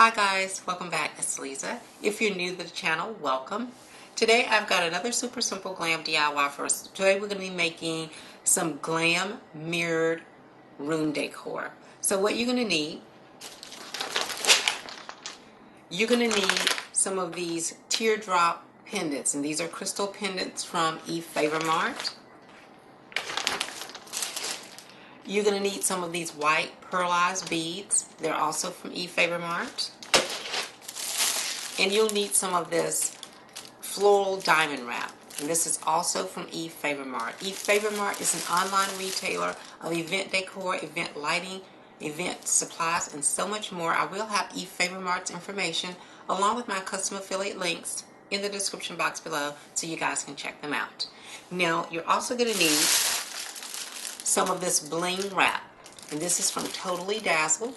Hi guys, welcome back. It's Lisa. If you're new to the channel, welcome. Today I've got another super simple glam DIY for us. Today we're going to be making some glam mirrored room decor. So what you're going to need some of these teardrop pendants, and these are crystal pendants from Efavormart. You're going to need some of these white pearlized beads. They're also from Efavormart. And you'll need some of this floral diamond wrap. And this is also from Efavormart. Efavormart is an online retailer of event decor, event lighting, event supplies, and so much more. I will have Efavormart's information along with my custom affiliate links in the description box below so you guys can check them out. Now, you're also going to need some of this Bling Wrap. And this is from Totally Dazzled.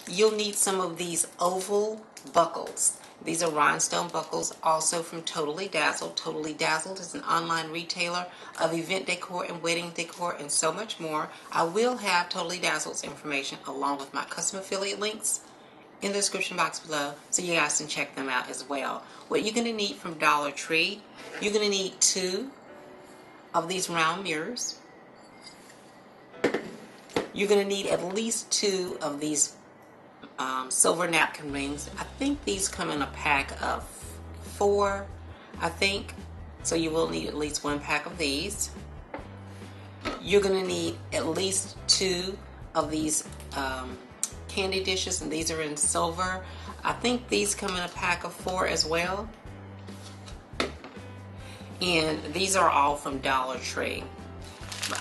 You'll need some of these oval buckles. These are Rhinestone buckles, also from Totally Dazzled. Totally Dazzled is an online retailer of event decor and wedding decor and so much more. I will have Totally Dazzled's information along with my custom affiliate links in the description box below so you guys can check them out as well. What you're going to need from Dollar Tree, you're going to need 2 of these round mirrors. You're going to need at least 2 of these silver napkin rings. I think these come in a pack of 4, I think. So you will need at least 1 pack of these. You're going to need at least 2 of these candy dishes, and these are in silver. I think these come in a pack of 4 as well. And these are all from Dollar Tree.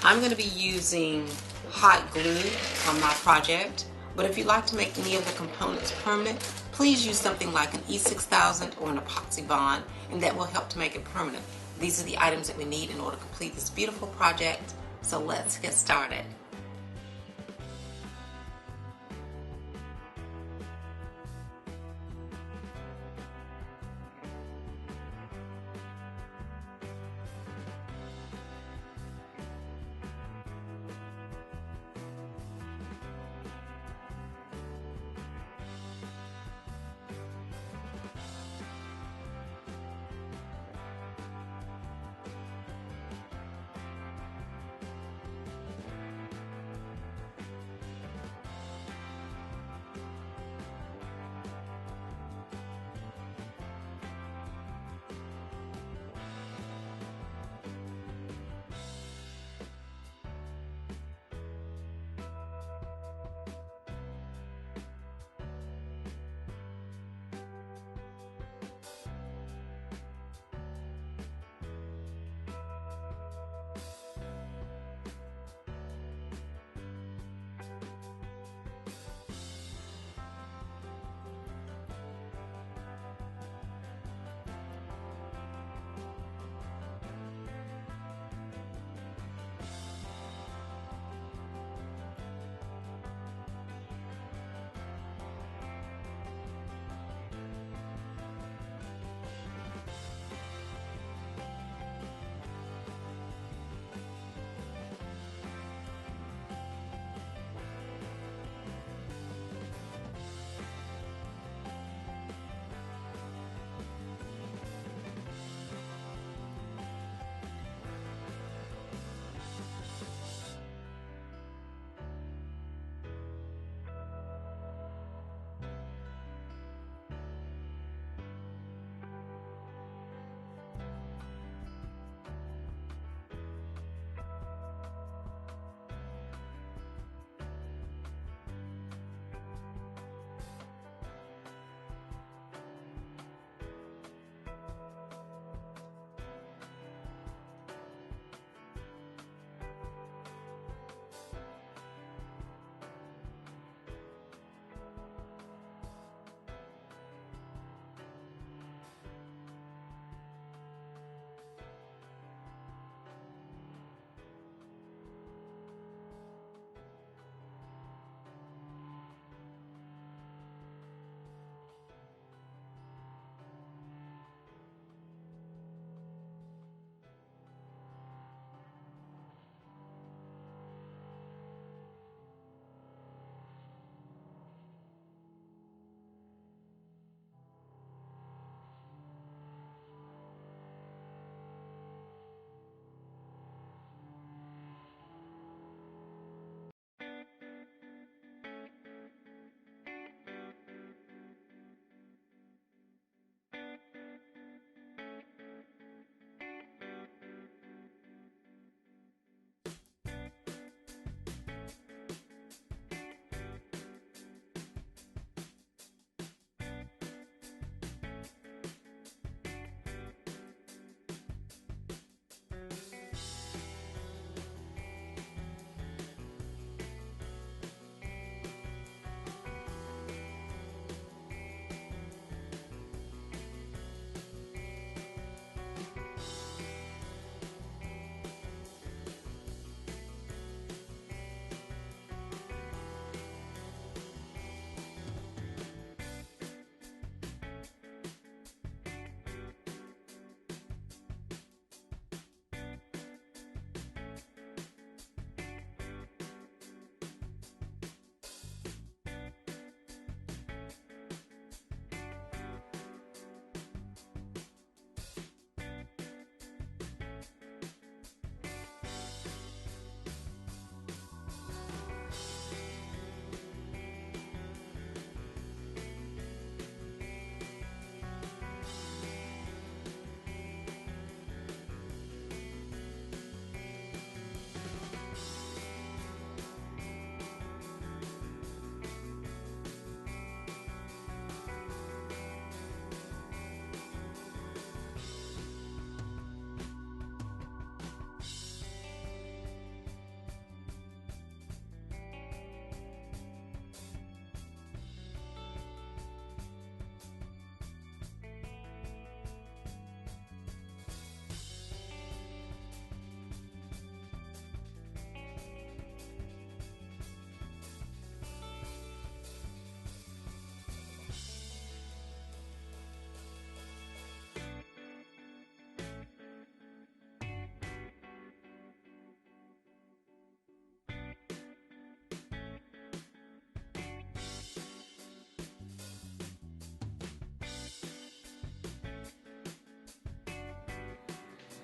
I'm going to be using hot glue on my project. But if you'd like to make any of the components permanent, please use something like an E6000 or an epoxy bond, and that will help to make it permanent. These are the items that we need in order to complete this beautiful project. So let's get started.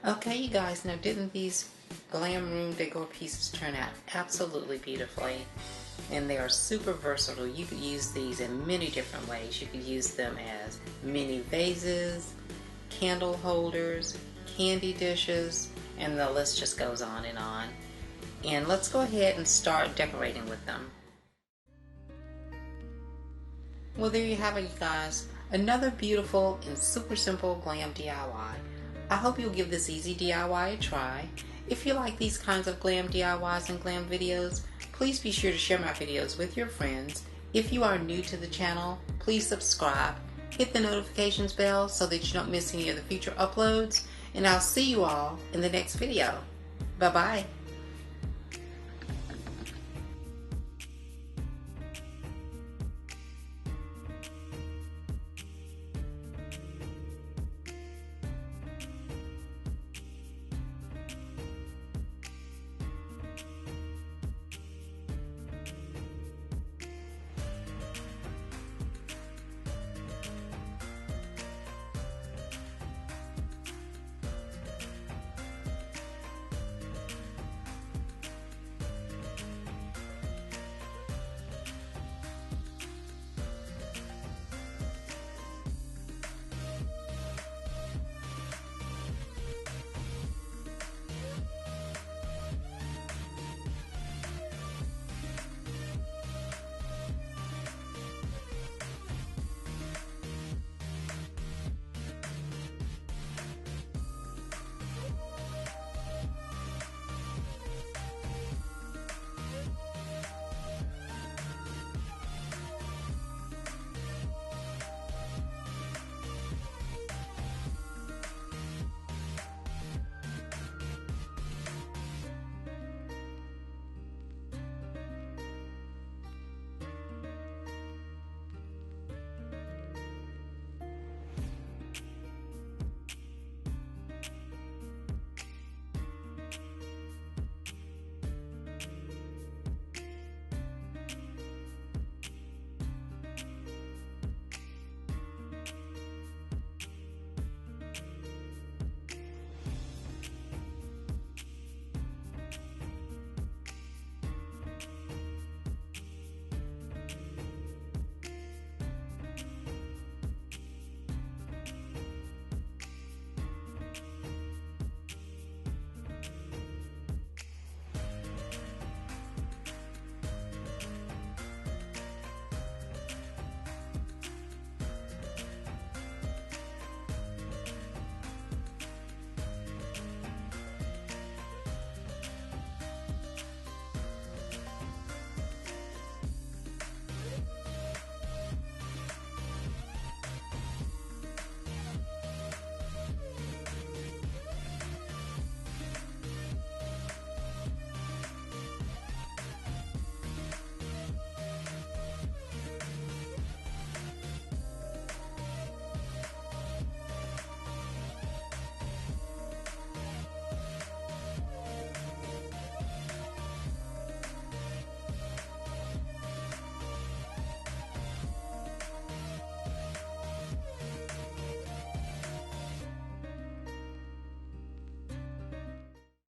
Okay, you guys, now didn't these Glam room decor pieces turn out absolutely beautifully? And they are super versatile. You could use these in many different ways. You could use them as mini vases, candle holders, candy dishes, and the list just goes on and on. And let's go ahead and start decorating with them. Well, there you have it, you guys. Another beautiful and super simple Glam DIY. I hope you'll give this easy DIY a try. If you like these kinds of Glam DIYs and Glam videos, please be sure to share my videos with your friends. If you are new to the channel, please subscribe. Hit the notifications bell so that you don't miss any of the future uploads. And I'll see you all in the next video. Bye-bye.